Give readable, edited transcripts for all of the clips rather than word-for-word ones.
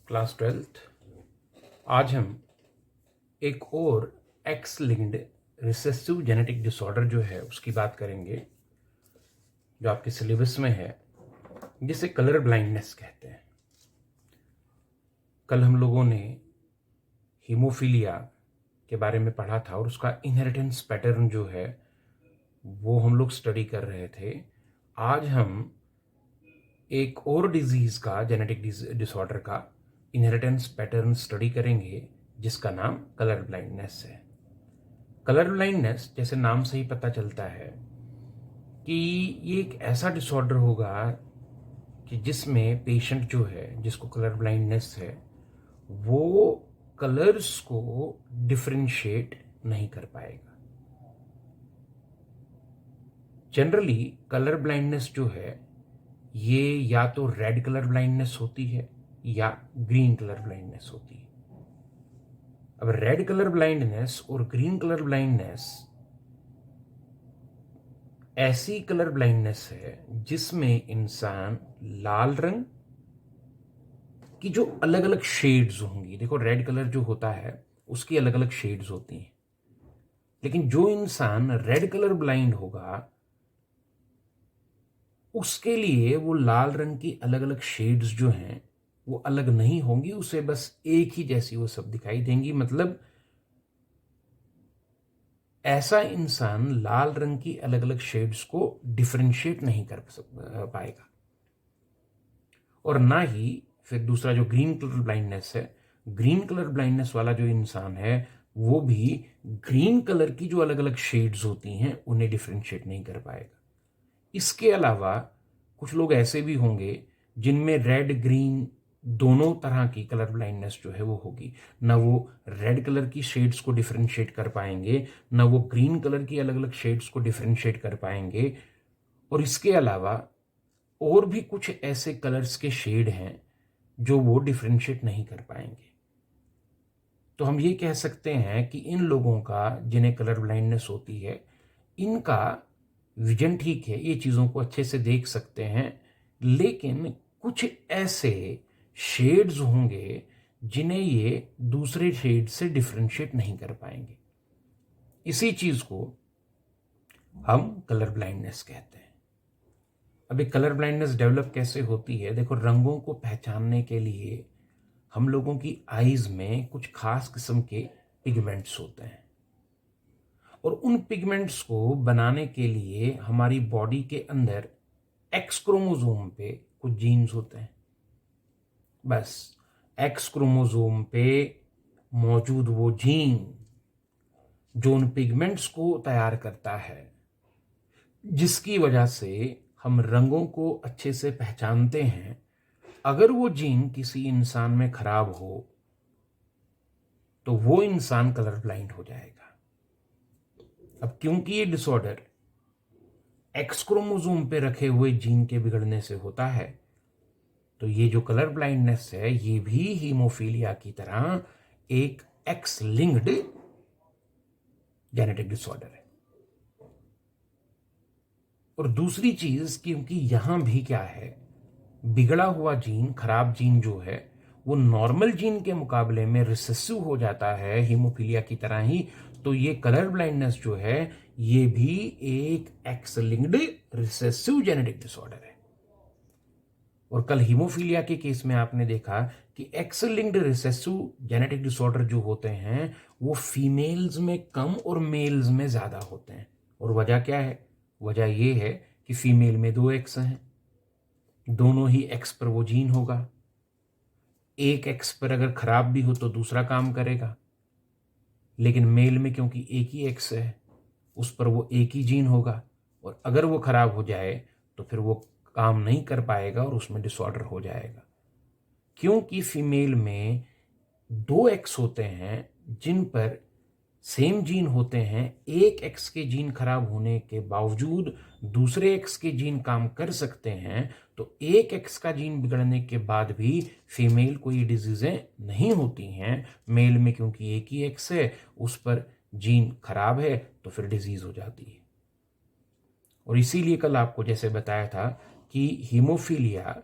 Class 12th। आज हम एक और x linked recessive genetic disorder जो है उसकी बात करेंगे, जो आपके सिलेबस में है, जिसे कलर ब्लाइंडनेस कहते हैं। कल हम लोगों ने हीमोफीलिया के बारे में पढ़ा था और उसका इनहेरिटेंस पैटर्न जो है वो हम लोग स्टडी कर रहे थे। आज हम एक और डिजीज का, जेनेटिक डिसऑर्डर का इनहेरिटेंस पैटर्न स्टडी करेंगे, जिसका नाम कलर ब्लाइंडनेस है। कलर ब्लाइंडनेस, जैसे नाम से ही पता चलता है कि ये एक ऐसा डिसऑर्डर होगा कि जिसमें पेशेंट जो है, जिसको कलर ब्लाइंडनेस है, वो कलर्स को डिफरेंशिएट नहीं कर पाएगा। जनरली कलर ब्लाइंडनेस जो है ये या तो रेड कलर ब्लाइंडनेस होती है या ग्रीन कलर ब्लाइंडनेस होती है। अब रेड कलर ब्लाइंडनेस और ग्रीन कलर ब्लाइंडनेस ऐसी कलर ब्लाइंडनेस है जिसमें इंसान लाल रंग की जो अलग अलग शेड्स होंगी, देखो रेड कलर जो होता है उसकी अलग अलग शेड्स होती हैं, लेकिन जो इंसान रेड कलर ब्लाइंड होगा उसके लिए वो लाल रंग की अलग अलग शेड्स जो हैं वो अलग नहीं होंगी, उसे बस एक ही जैसी वो सब दिखाई देंगी। मतलब ऐसा इंसान लाल रंग की अलग अलग शेड्स को डिफरेंशिएट नहीं कर पाएगा। और ना ही फिर दूसरा जो ग्रीन कलर ब्लाइंडनेस है, ग्रीन कलर ब्लाइंडनेस वाला जो इंसान है वो भी ग्रीन कलर की जो अलग अलग शेड्स होती हैं उन्हें डिफरेंशिएट नहीं कर पाएगा। इसके अलावा कुछ लोग ऐसे भी होंगे जिनमें रेड ग्रीन दोनों तरह की कलर ब्लाइंडनेस जो है वो होगी। ना वो रेड कलर की शेड्स को डिफरेंशिएट कर पाएंगे, ना वो ग्रीन कलर की अलग अलग शेड्स को डिफरेंशिएट कर पाएंगे। और इसके अलावा और भी कुछ ऐसे कलर्स के शेड हैं जो वो डिफरेंशिएट नहीं कर पाएंगे। तो हम ये कह सकते हैं कि इन लोगों का, जिन्हें कलर ब्लाइंडनेस होती है, इनका विजन ठीक है, ये चीज़ों को अच्छे से देख सकते हैं, लेकिन कुछ ऐसे शेड्स होंगे जिन्हें ये दूसरे शेड से डिफरेंशिएट नहीं कर पाएंगे। इसी चीज़ को हम कलर ब्लाइंडनेस कहते हैं। अब एक कलर ब्लाइंडनेस डेवलप कैसे होती है? देखो, रंगों को पहचानने के लिए हम लोगों की आईज में कुछ खास किस्म के पिगमेंट्स होते हैं, और उन पिगमेंट्स को बनाने के लिए हमारी बॉडी के अंदर एक्स क्रोमोसोम पे कुछ जीन्स होते हैं। बस एक्स क्रोमोसोम पे मौजूद वो जीन जो उन पिगमेंट्स को तैयार करता है, जिसकी वजह से हम रंगों को अच्छे से पहचानते हैं, अगर वो जीन किसी इंसान में खराब हो तो वो इंसान कलर ब्लाइंड हो जाएगा। अब क्योंकि ये डिसऑर्डर एक्स क्रोमोसोम पे रखे हुए जीन के बिगड़ने से होता है, तो ये जो कलर ब्लाइंडनेस है ये भी हीमोफीलिया की तरह एक एक्स लिंक्ड जेनेटिक डिसऑर्डर है। और दूसरी चीज, क्योंकि यहां भी क्या है, बिगड़ा हुआ जीन, खराब जीन जो है वो नॉर्मल जीन के मुकाबले में रिसेसिव हो जाता है हीमोफीलिया की तरह ही, तो ये कलर ब्लाइंडनेस जो है ये भी एक x linked recessive genetic disorder है। और कल हीमोफीलिया के केस में आपने देखा कि x linked recessive genetic disorder जो होते हैं वो फीमेल्स में कम और मेल्स में ज्यादा होते हैं। और वजह क्या है? वजह यह है कि फीमेल में 2 एक्स हैं, दोनों ही एक्स पर वो जीन होगा। एक एक्स पर अगर खराब भी हो तो दूसरा काम करेगा, लेकिन मेल में क्योंकि एक ही एक्स है उस पर वो एक ही जीन होगा, और अगर वो खराब हो जाए तो फिर वो काम नहीं कर पाएगा और उसमें डिसऑर्डर हो जाएगा। क्योंकि फीमेल में 2 एक्स होते हैं जिन पर सेम जीन होते हैं, एक एक्स के जीन खराब होने के बावजूद दूसरे एक्स के जीन काम कर सकते हैं, तो एक एक्स का जीन बिगड़ने के बाद भी फीमेल को ये डिजीजें नहीं होती हैं। मेल में क्योंकि एक ही एक्स है उस पर जीन खराब है तो फिर डिजीज हो जाती है। और इसीलिए कल आपको जैसे बताया था कि हीमोफीलिया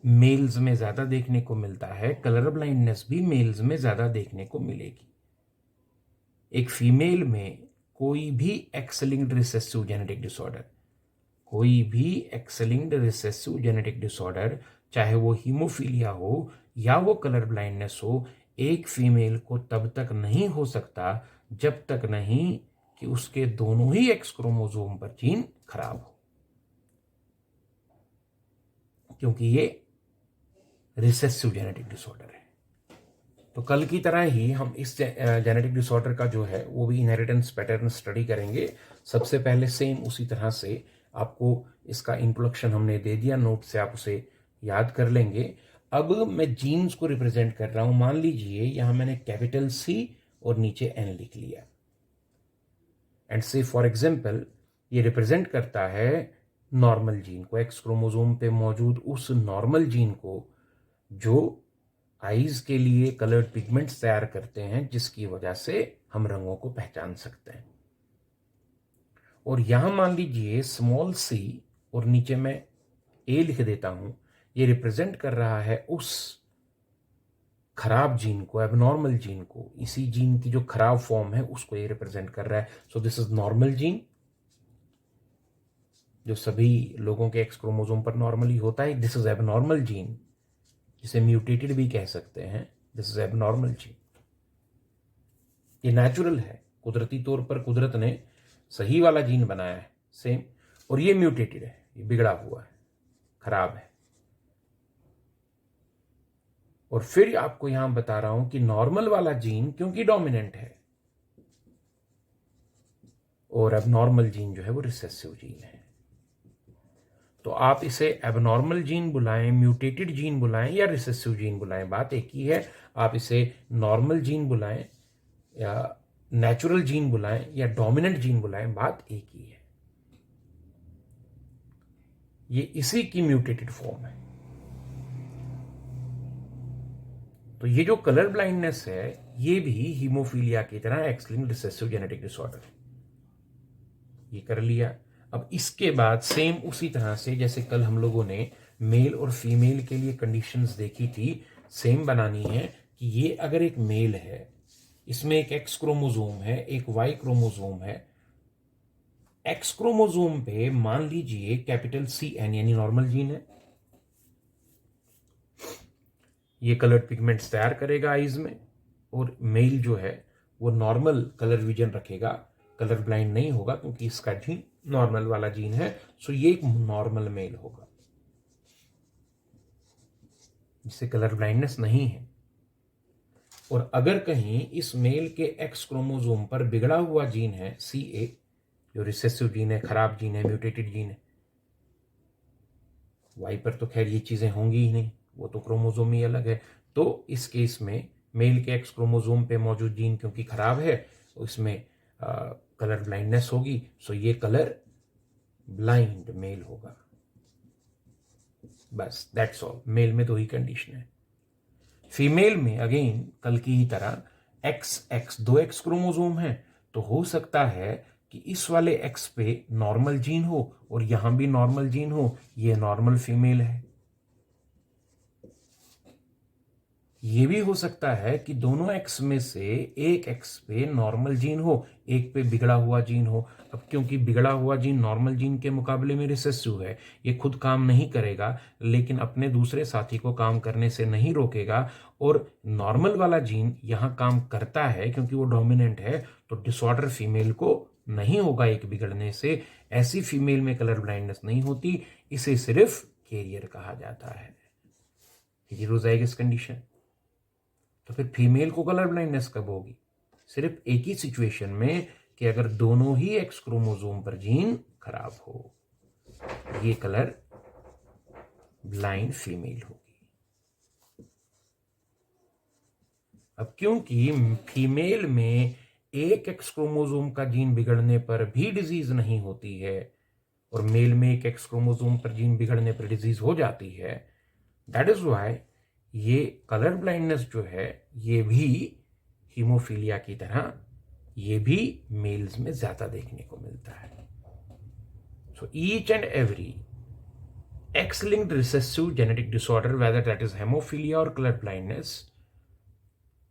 मेल्स में ज़्यादा देखने को मिलता है, कलर ब्लाइंडनेस भी मेल्स में ज़्यादा देखने को मिलेगी। एक फीमेल में कोई भी एक्स-लिंक्ड रिसेसिव जेनेटिक डिसऑर्डर, कोई भी एक्स-लिंक्ड रिसेसिव जेनेटिक डिसऑर्डर, चाहे वो हीमोफीलिया हो या वो कलर ब्लाइंडनेस हो, एक फीमेल को तब तक नहीं हो सकता जब तक नहीं कि उसके दोनों ही एक्स क्रोमोसोम पर जीन खराब हो, क्योंकि ये रिसेसिव जेनेटिक डिसऑर्डर है। तो कल की तरह ही हम इस जेनेटिक डिसऑर्डर का जो है वो भी इनहेरिटेंस पैटर्न स्टडी करेंगे। सबसे पहले सेम उसी तरह से आपको इसका इंट्रोडक्शन हमने दे दिया, नोट से आप उसे याद कर लेंगे। अब मैं जीन्स को रिप्रेजेंट कर रहा हूं। मान लीजिए यहां मैंने कैपिटल C और नीचे N लिख लिया, एंड से फॉर एग्जाम्पल ये रिप्रेजेंट करता है नॉर्मल जीन को, एक्स क्रोमोसोम पे मौजूद उस नॉर्मल जीन को जो आईज के लिए कलर्ड पिगमेंट्स तैयार करते हैं, जिसकी वजह से हम रंगों को पहचान सकते हैं। और यहां मान लीजिए स्मॉल c और नीचे मैं a लिख देता हूं, ये रिप्रेजेंट कर रहा है उस खराब जीन को, एबनॉर्मल जीन को, इसी जीन की जो खराब फॉर्म है उसको ये रिप्रेजेंट कर रहा है। So this is normal gene, जो सभी लोगों के एक्स क्रोमोसोम पर नॉर्मली होता है। दिस इज एबनॉर्मल जीन, जिसे म्यूटेटेड भी कह सकते हैं। This is abnormal gene. ये नेचुरल है, कुदरती तौर पर कुदरत ने सही वाला जीन बनाया है सेम, और ये म्यूटेटेड है, ये बिगड़ा हुआ है, खराब है। और फिर आपको यहां बता रहा हूं कि नॉर्मल वाला जीन क्योंकि डोमिनेंट है और एबनॉर्मल जीन जो है वो रिसेसिव जीन है। तो आप इसे एबनॉर्मल जीन बुलाएं, म्यूटेटेड जीन बुलाएं या रिसेसिव जीन बुलाएं, बात एक ही है। आप इसे नॉर्मल जीन बुलाएं या नेचुरल जीन बुलाएं या डोमिनेंट जीन बुलाएं, बात एक ही है। ये इसी की म्यूटेटेड फॉर्म है। तो ये जो कलर ब्लाइंडनेस है, ये भी हीमोफीलिया की तरह एक्स-लिंक्ड रिसेसिव जेनेटिक डिसऑर्डर है। ये कर लिया। अब इसके बाद सेम उसी तरह से जैसे कल हम लोगों ने मेल और फीमेल के लिए कंडीशंस देखी थी, सेम बनानी है कि ये अगर एक मेल है, इसमें एक एक्स क्रोमोसोम है, एक वाई क्रोमोसोम है। एक्स क्रोमोसोम पे मान लीजिए कैपिटल CN यानी नॉर्मल जीन है, ये कलर्ड पिगमेंट्स तैयार करेगा आईज में, और मेल जो है वो नॉर्मल कलर विजन रखेगा, कलर ब्लाइंड नहीं होगा क्योंकि इसका जीन नॉर्मल वाला जीन है। सो ये एक नॉर्मल मेल होगा जिससे कलर ब्लाइंडनेस नहीं है। और अगर कहीं इस मेल के एक्स क्रोमोसोम पर बिगड़ा हुआ जीन है CA, जो रिसेसिव जीन है, खराब जीन है, म्यूटेटेड जीन है, वाई पर तो खैर ये चीजें होंगी ही नहीं, वो तो क्रोमोसोम ही अलग है। तो इस केस में मेल के एक्स क्रोमोसोम पे मौजूद जीन क्योंकि खराब है, इसमें कलर ब्लाइंडनेस होगी। सो ये कलर ब्लाइंड मेल होगा, बस दैट्स ऑल। मेल में दो ही कंडीशन है। फीमेल में अगेन कल की ही तरह XX दो एक्स क्रोमोसोम है, तो हो सकता है कि इस वाले एक्स पे नॉर्मल जीन हो और यहां भी नॉर्मल जीन हो, ये नॉर्मल फीमेल है। ये भी हो सकता है कि दोनों एक्स में से एक एक्स पे नॉर्मल जीन हो, एक पे बिगड़ा हुआ जीन हो। अब क्योंकि बिगड़ा हुआ जीन नॉर्मल जीन के मुकाबले में रिसेसिव है, ये खुद काम नहीं करेगा, लेकिन अपने दूसरे साथी को काम करने से नहीं रोकेगा। और नॉर्मल वाला जीन यहां काम करता है क्योंकि वो डोमिनेंट है, तो डिसऑर्डर फीमेल को नहीं होगा एक बिगड़ने से। ऐसी फीमेल में कलर ब्लाइंडनेस नहीं होती, इसे सिर्फ कैरियर कहा जाता है। Heterozygous condition. तो फिर फीमेल को कलर ब्लाइंडनेस कब होगी? सिर्फ एक ही सिचुएशन में कि अगर दोनों ही एक्स क्रोमोसोम पर जीन खराब हो, ये कलर ब्लाइंड फीमेल होगी। अब क्योंकि फीमेल में एक एक्स क्रोमोसोम का जीन बिगड़ने पर भी डिजीज नहीं होती है और मेल में एक एक्स क्रोमोसोम पर जीन बिगड़ने पर डिजीज हो जाती है, दैट इज व्हाई ये कलर ब्लाइंडनेस जो है ये भी हीमोफीलिया की तरह ये भी मेल्स में ज्यादा देखने को मिलता है। So each and every X-linked recessive genetic disorder, whether that is hemophilia or color blindness,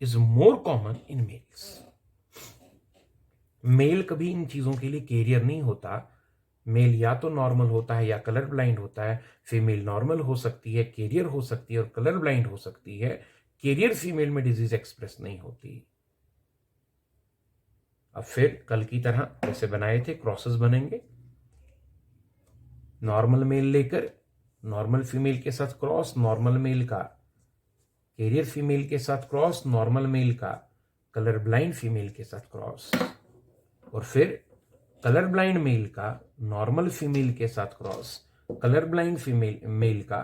is more common in males. Male कभी इन चीजों के लिए कैरियर नहीं होता. मेल या तो नॉर्मल होता है या कलर ब्लाइंड होता है. फीमेल नॉर्मल हो सकती है, कैरियर हो सकती है और कलर ब्लाइंड हो सकती है. कैरियर फीमेल में डिजीज एक्सप्रेस नहीं होती. अब फिर कल की तरह जैसे बनाए थे क्रॉसेस बनेंगे. नॉर्मल मेल लेकर नॉर्मल फीमेल के साथ क्रॉस, नॉर्मल मेल का कैरियर फीमेल के साथ क्रॉस, नॉर्मल मेल का कलर ब्लाइंड फीमेल के साथ क्रॉस, और फिर कलर ब्लाइंड मेल का नॉर्मल फीमेल के साथ cross, colour blind female male का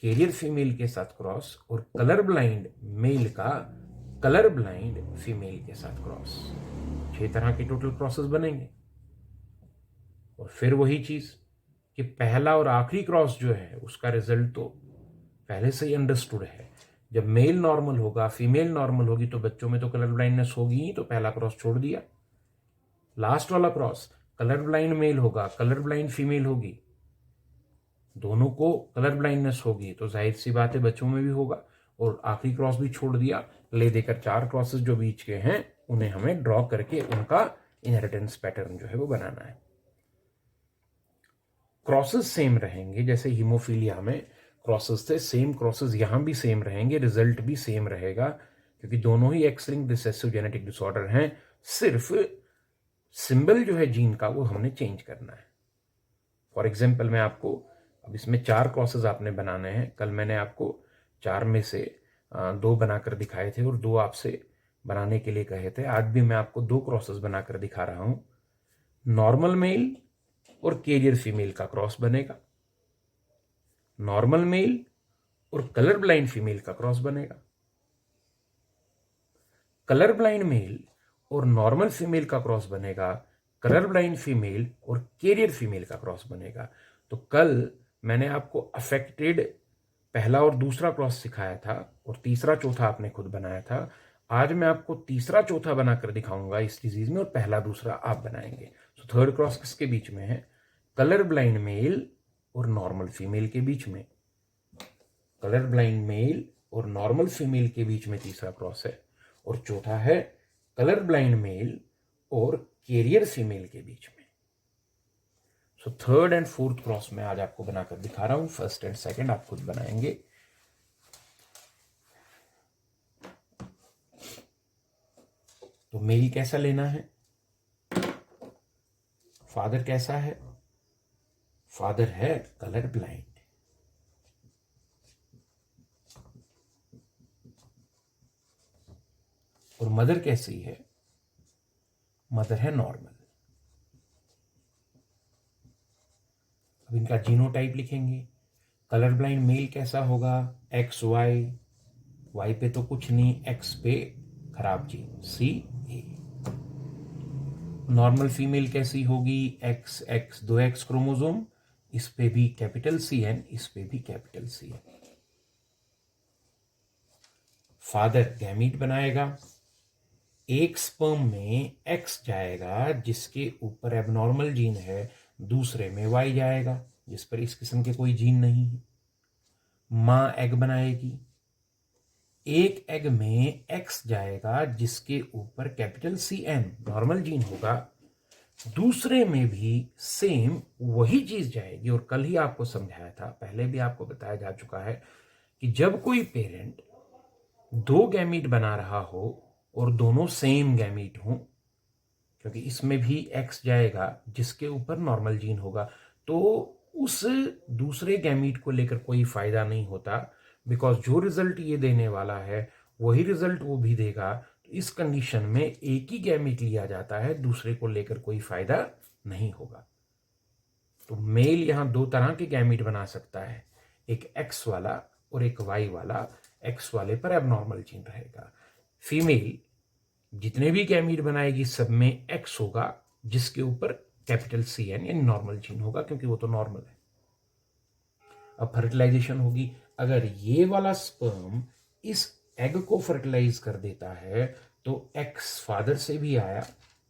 कैरियर फीमेल के साथ क्रॉस, और कलर ब्लाइंड मेल का कलर ब्लाइंड फीमेल के साथ क्रॉस. 6 तरह के टोटल क्रॉसेस बनेंगे. और फिर वही चीज कि पहला और आखिरी क्रॉस जो है उसका रिजल्ट तो पहले से ही अंडरस्टूड है. जब मेल नॉर्मल होगा, फीमेल नॉर्मल होगी, तो बच्चों में तो कलर ब्लाइंडनेस होगी ही, तो पहला क्रॉस छोड़ दिया. लास्ट वाला क्रॉस कलर ब्लाइंड मेल होगा, कलर ब्लाइंड फीमेल होगी, दोनों को कलर ब्लाइंडनेस होगी, तो जाहिर सी बात है बच्चों में भी होगा. और आखिरी क्रॉस भी छोड़ दिया. ले देकर 4 क्रॉसेस जो बीच के हैं उन्हें हमें ड्रॉ करके उनका इनहेरिटेंस पैटर्न जो है वो बनाना है. क्रॉसेस सेम रहेंगे, जैसे हीमोफीलिया में क्रॉसेस थे, सेम क्रॉसेस यहां भी सेम रहेंगे, रिजल्ट भी सेम रहेगा, क्योंकि दोनों ही एक्स-लिंक्ड रिसेसिव जेनेटिक डिसऑर्डर हैं. सिर्फ सिंबल जो है जीन का वो हमने चेंज करना है. फॉर एग्जाम्पल मैं आपको अब इसमें 4 क्रॉसेस आपने बनाने हैं. कल मैंने आपको 4 में से 2 बनाकर दिखाए थे और 2 आपसे बनाने के लिए कहे थे. आज भी मैं आपको 2 क्रॉसेस बनाकर दिखा रहा हूं. नॉर्मल मेल और कैरियर फीमेल का क्रॉस बनेगा, नॉर्मल मेल और कलर ब्लाइंड फीमेल का क्रॉस बनेगा, कलर ब्लाइंड मेल और नॉर्मल फीमेल का क्रॉस बनेगा, कलर ब्लाइंड फीमेल और कैरियर फीमेल का क्रॉस बनेगा. तो कल मैंने आपको अफेक्टेड पहला और दूसरा क्रॉस सिखाया था और तीसरा चौथा आपने खुद बनाया था. आज मैं आपको तीसरा चौथा बनाकर दिखाऊंगा इस डिजीज में, और पहला दूसरा आप बनाएंगे. तो थर्ड क्रॉस किसके बीच में है? कलर ब्लाइंड मेल और नॉर्मल फीमेल के बीच में. कलर ब्लाइंड मेल और नॉर्मल फीमेल के बीच में तीसरा क्रॉस है. और चौथा है कलर ब्लाइंड मेल और कैरियर फीमेल के बीच में. So third and fourth cross में आज आपको बनाकर दिखा रहा हूं. फर्स्ट एंड सेकंड आप खुद बनाएंगे. तो मेल कैसा लेना है? फादर कैसा है? फादर है कलर ब्लाइंड. और मदर कैसी है? मदर है नॉर्मल. अब इनका जीनोटाइप लिखेंगे. कलर ब्लाइंड मेल कैसा होगा? X Y. वाई पे तो कुछ नहीं, एक्स पे खराब जीन सी ए. नॉर्मल फीमेल कैसी होगी? एक्स एक्स 2x क्रोमोसोम, इस पे भी कैपिटल सी एन, इस पे भी capital C N. Father gamete बनाएगा. एक स्पर्म में एक्स जाएगा जिसके ऊपर एबनॉर्मल जीन है, दूसरे में वाई जाएगा जिस पर इस किस्म के कोई जीन नहीं है. मां एग बनाएगी. एक एग में एक्स जाएगा जिसके ऊपर capital C N normal gene होगा, दूसरे में भी सेम वही चीज जाएगी. और कल ही आपको समझाया था, पहले भी आपको बताया जा चुका है कि जब कोई पेरेंट 2 गैमीट बना रहा हो और दोनों सेम गैमीट हों, क्योंकि इसमें भी एक्स जाएगा जिसके ऊपर नॉर्मल जीन होगा, तो उस दूसरे गैमीट को लेकर कोई फायदा नहीं होता, बिकॉज जो रिजल्ट ये देने वाला है वही रिजल्ट वो भी देगा. तो इस कंडीशन में एक ही गैमीट लिया जाता है, दूसरे को लेकर कोई फायदा नहीं होगा. तो मेल यहां 2 तरह के गैमीट बना सकता है, एक एक्स वाला और एक वाई वाला. एक्स वाले पर एबनॉर्मल जीन रहेगा. फीमेल जितने भी गैमीट बनाएगी सब में एक्स होगा जिसके ऊपर कैपिटल सी एन यानी नॉर्मल जीन होगा, क्योंकि वो तो नॉर्मल है. अब फर्टिलाइजेशन होगी. अगर ये वाला स्पर्म इस एग को फर्टिलाइज कर देता है तो एक्स फादर से भी आया,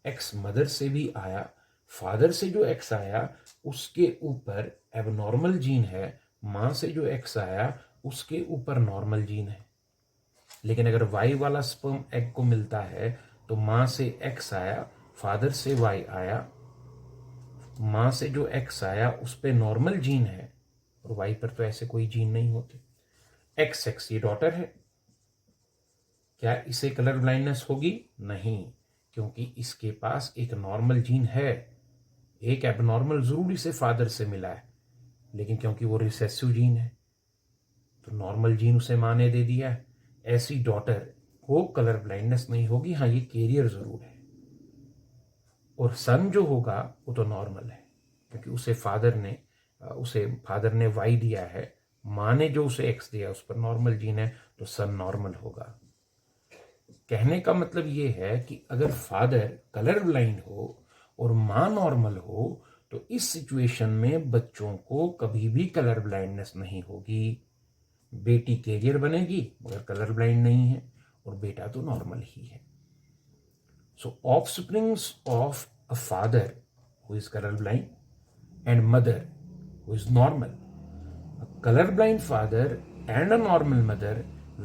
एक्स मदर से भी आया, फादर से जो एक्स आया उसके ऊपर एबनॉर्मल जीन है, माँ से जो एक्स आया उसके ऊपर नॉर्मल जीन है। लेकिन अगर वाई वाला स्पर्म एग को मिलता है तो माँ से एक्स आया, फादर से वाई आया, माँ से जो एक्स आया उस पे नॉर्मल जीन है और वाई पर तो ऐसे कोई जीन नहीं होते। एक्स एक्स ये डॉटर है, क्या इसे कलर ब्लाइंडनेस होगी? नहीं, क्योंकि इसके पास एक नॉर्मल जीन है। एक एबनॉर्मल जरूर इसे फादर से मिला है, लेकिन क्योंकि वो रिसेसिव जीन है तो नॉर्मल जीन उसे माँ ने दे दिया है। ऐसी डॉटर को कलर ब्लाइंडनेस नहीं होगी। हाँ, ये कैरियर जरूर है। और सन जो होगा वो तो नॉर्मल है, क्योंकि उसे फादर ने वाई दिया है, माँ ने जो उसे एक्स दिया उस पर नॉर्मल जीन है, तो सन नॉर्मल होगा। कहने का मतलब ये है कि अगर फादर कलर ब्लाइंड हो और माँ नॉर्मल हो तो इस सिचुएशन में बच्चों को कभी भी कलर ब्लाइंडनेस नहीं होगी। बेटी कैरियर बनेगी मगर कलर ब्लाइंड नहीं है, और बेटा तो नॉर्मल ही है। So offsprings of a father who is colour blind and mother who is normal. A colorblind father and a normal mother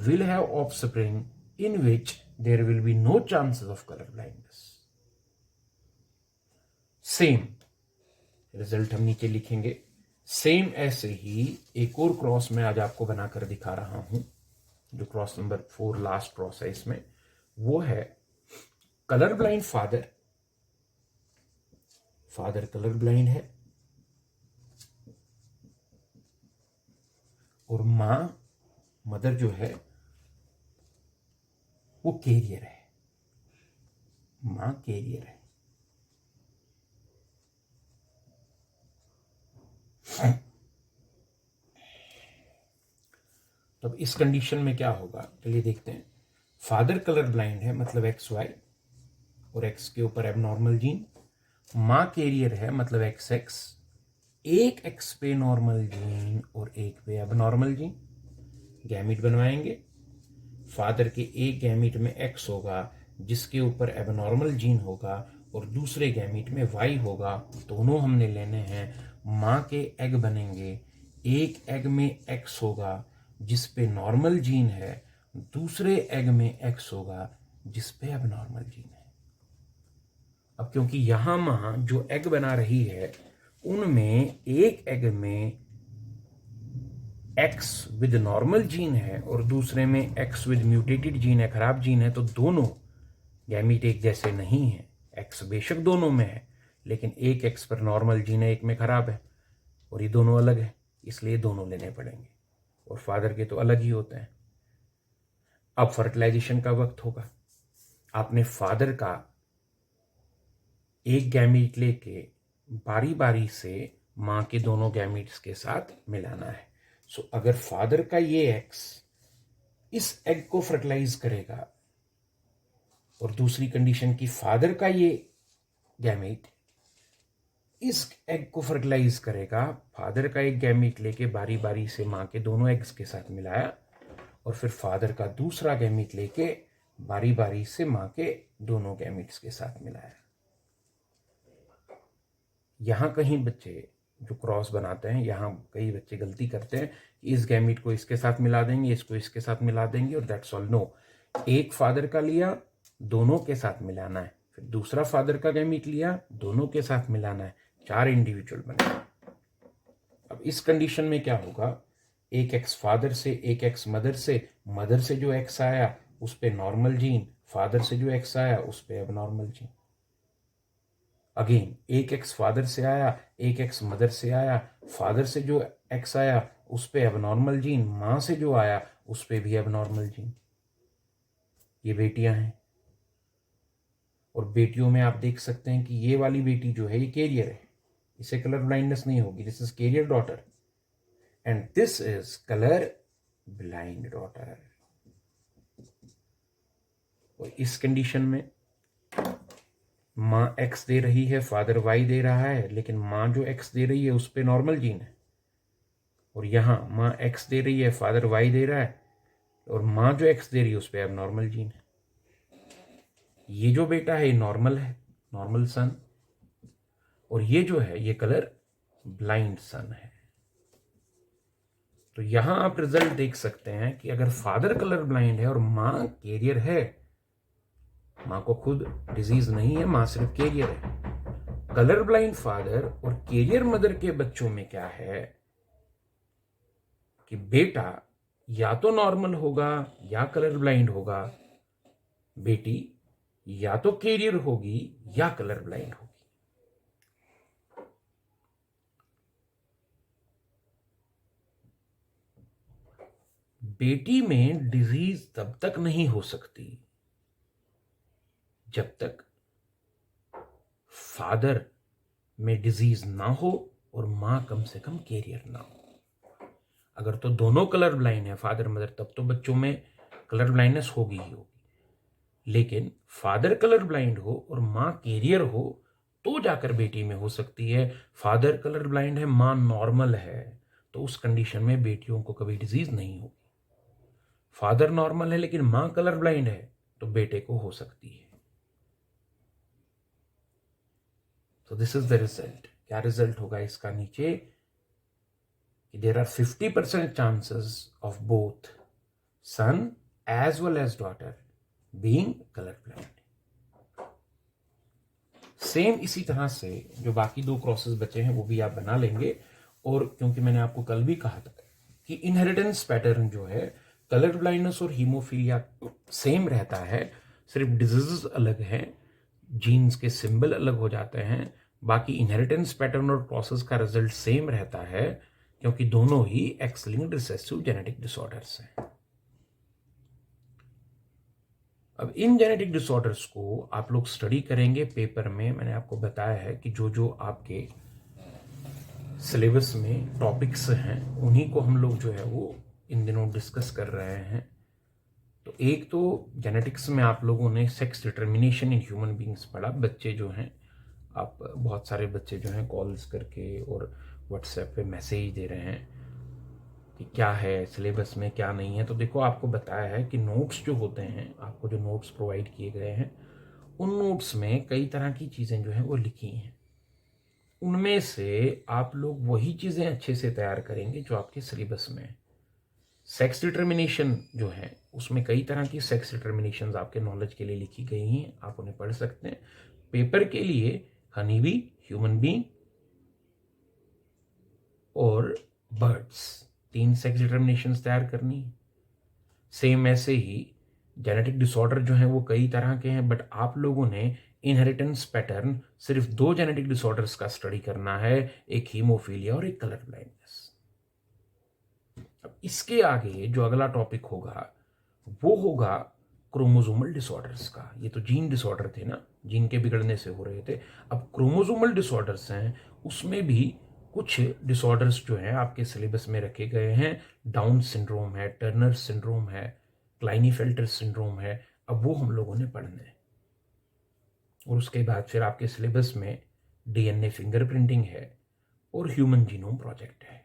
will have offspring in which there will be no chances of color blindness. Same result हम नीचे लिखेंगे। Same ऐसे ही एक और cross मैं आज आपको बनाकर दिखा रहा हूं, जो क्रॉस नंबर 4 लास्ट क्रॉस है इसमें, वो है colour blind father colour blind है और मदर जो है वो कैरियर है, मां कैरियर है। तो इस कंडीशन में क्या होगा, चलिए देखते हैं। फादर कलर ब्लाइंड है मतलब एक्स वाई, और एक्स के ऊपर एबनॉर्मल जीन। मां कैरियर है मतलब एक्स एक्स, एक एक्स पे नॉर्मल जीन और एक पे एबनॉर्मल जीन। गैमीट बनवाएंगे, फादर के एक गैमीट में एक्स होगा जिसके ऊपर एबनॉर्मल जीन होगा, और दूसरे गैमीट में वाई होगा। दोनों हमने लेने हैं। माँ के एग बनेंगे, एक एग में एक्स होगा जिस पे नॉर्मल जीन है, दूसरे एग में एक्स होगा जिस पे एबनॉर्मल जीन है। अब क्योंकि यहां माँ जो एग बना रही है उनमें एक एग में एक्स विद नॉर्मल जीन है और दूसरे में एक्स विद म्यूटेटेड जीन है, खराब जीन है, तो दोनों गैमीट एक जैसे नहीं है। एक्स बेशक दोनों में है, लेकिन एक एक्स पर नॉर्मल जीन है, एक में खराब है, और ये दोनों अलग है, इसलिए दोनों लेने पड़ेंगे। और फादर के तो अलग ही होते हैं। अब फर्टिलाइजेशन का वक्त होगा। आपने फादर का एक गैमीट लेके बारी बारी से मां के दोनों गैमीट्स के साथ मिलाना है। सो अगर फादर का ये एक्स इस एग को फर्टिलाइज करेगा, और दूसरी कंडीशन की फादर का ये गैमीट इस एग को फर्टिलाइज करेगा, फादर का एक गैमीट लेके बारी बारी से मां के दोनों एग्स के साथ मिलाया, और फिर फादर का दूसरा गैमीट लेके बारी बारी से मां के दोनों गैमीट्स के साथ मिलाया। यहां कहीं बच्चे जो क्रॉस बनाते हैं, यहां कई बच्चे गलती करते हैं कि इस गैमीट को इसके साथ मिला देंगे, इसको इसके साथ मिला देंगे और दैट्स ऑल। नो, एक फादर का लिया, दोनों के साथ मिलाना है, फिर दूसरा फादर का गैमीट लिया, दोनों के साथ मिलाना है, 4 इंडिविजुअल बने। अब इस कंडीशन में क्या होगा, एक एक्स फादर से, एक एक्स मदर से जो एक्स आया उस पे नॉर्मल जीन, फादर से जो एक्स आया उस पे एबनॉर्मल जीन। अगेन एक एक्स फादर से आया, एक एक्स मदर से आया, फादर से जो एक्स आया उस पे एबनॉर्मल जीन, मां से जो आया उस पे भी एबनॉर्मल जीन। ये बेटियां हैं, और बेटियों में आप देख सकते हैं कि ये वाली बेटी जो है ये कैरियर है, इसे कलर ब्लाइंडनेस नहीं होगी। This is carrier daughter and this is colour blind daughter. और इस कंडीशन में माँ एक्स दे रही है, फादर वाई दे रहा है, लेकिन माँ जो एक्स दे रही है उस पे नॉर्मल जीन है, और यहां माँ एक्स दे रही है, फादर वाई दे रहा है, और माँ जो एक्स दे रही है उस पे एबनॉर्मल जीन है। ये जो बेटा है ये नॉर्मल है, नॉर्मल सन, और ये जो है ये कलर ब्लाइंड सन है। तो यहां आप रिजल्ट देख सकते हैं कि अगर फादर कलर ब्लाइंड है और मां कैरियर है, मां को खुद डिजीज नहीं है, मां सिर्फ कैरियर है, कलर ब्लाइंड फादर और कैरियर मदर के बच्चों में क्या है कि बेटा या तो नॉर्मल होगा या कलर ब्लाइंड होगा, बेटी या तो कैरियर होगी या कलर ब्लाइंड होगी। बेटी में डिजीज तब तक नहीं हो सकती जब तक फादर में डिजीज ना हो और मां कम से कम कैरियर ना हो। अगर तो दोनों कलर ब्लाइंड है, फादर मदर, तब तो बच्चों में कलर ब्लाइंडनेस होगी ही होगी। लेकिन फादर कलर ब्लाइंड हो और मां कैरियर हो तो जाकर बेटी में हो सकती है। फादर कलर ब्लाइंड है, मां नॉर्मल है, तो उस कंडीशन में बेटियों को कभी डिजीज नहीं होगी। फादर नॉर्मल है लेकिन मां कलर ब्लाइंड है तो बेटे को हो सकती है। तो दिस इज द रिजल्ट। क्या रिजल्ट होगा इसका नीचे कि there are 50% chances of both son as well as daughter being colour blind. Same इसी तरह से जो बाकी दो क्रॉसेस बचे हैं वो भी आप बना लेंगे। और क्योंकि मैंने आपको कल भी कहा था कि इनहेरिटेंस पैटर्न जो है कलर ब्लाइंडनेस और हीमोफीलिया सेम रहता है, सिर्फ डिजीजेस अलग हैं, जीन्स के सिंबल अलग हो जाते हैं, बाकी इनहेरिटेंस पैटर्न और प्रोसेस का रिजल्ट सेम रहता है, क्योंकि दोनों ही X linked recessive genetic disorders हैं। अब इन जेनेटिक डिसऑर्डर्स को आप लोग स्टडी करेंगे पेपर में। मैंने आपको बताया है कि जो जो आपके सिलेबस में टॉपिक्स हैं उन्हीं को हम लोग जो है वो इन दिनों डिस्कस कर रहे हैं। तो एक तो जेनेटिक्स में आप लोगों ने sex determination in human beings पढ़ा। बच्चे जो हैं, आप बहुत सारे बच्चे जो हैं कॉल्स करके और व्हाट्सएप पे मैसेज दे रहे हैं कि क्या है सिलेबस में क्या नहीं है। तो देखो, आपको बताया है कि नोट्स जो होते हैं, आपको जो नोट्स प्रोवाइड किए गए हैं, उन नोट्स में कई तरह की चीज़ें जो हैं वो लिखी हैं। उनमें से आप लोग वही चीज़ें अच्छे से तैयार करेंगे जो आपके सिलेबस में है। सेक्स डिटर्मिनेशन जो है उसमें कई तरह की सेक्स डिटर्मिनेशन आपके नॉलेज के लिए लिखी गई हैं, आप उन्हें पढ़ सकते हैं। पेपर के लिए हनी बी, ह्यूमन बीइंग और बर्ड्स, 3 सेक्स डिटर्मिनेशन तैयार करनी है। सेम ऐसे ही जेनेटिक डिसऑर्डर जो है वो कई तरह के हैं, बट आप लोगों ने इनहेरिटेंस पैटर्न सिर्फ 2 जेनेटिक डिसऑर्डर्स का स्टडी करना है, एक हीमोफीलिया और एक कलर ब्लाइंडनेस। अब इसके आगे जो अगला टॉपिक होगा वो होगा क्रोमोसोमल डिसऑर्डर्स का। ये तो जीन डिसऑर्डर थे ना, जीन के बिगड़ने से हो रहे थे। अब क्रोमोसोमल डिसऑर्डर्स हैं, उसमें भी कुछ डिसऑर्डर्स जो हैं आपके सिलेबस में रखे गए हैं। डाउन सिंड्रोम है, टर्नर सिंड्रोम है, क्लाइनीफेल्टर सिंड्रोम है। अब वो हम लोगों ने पढ़ने हैं। और उसके बाद फिर आपके सिलेबस में डीएनए फिंगरप्रिंटिंग है और ह्यूमन जीनोम प्रोजेक्ट है।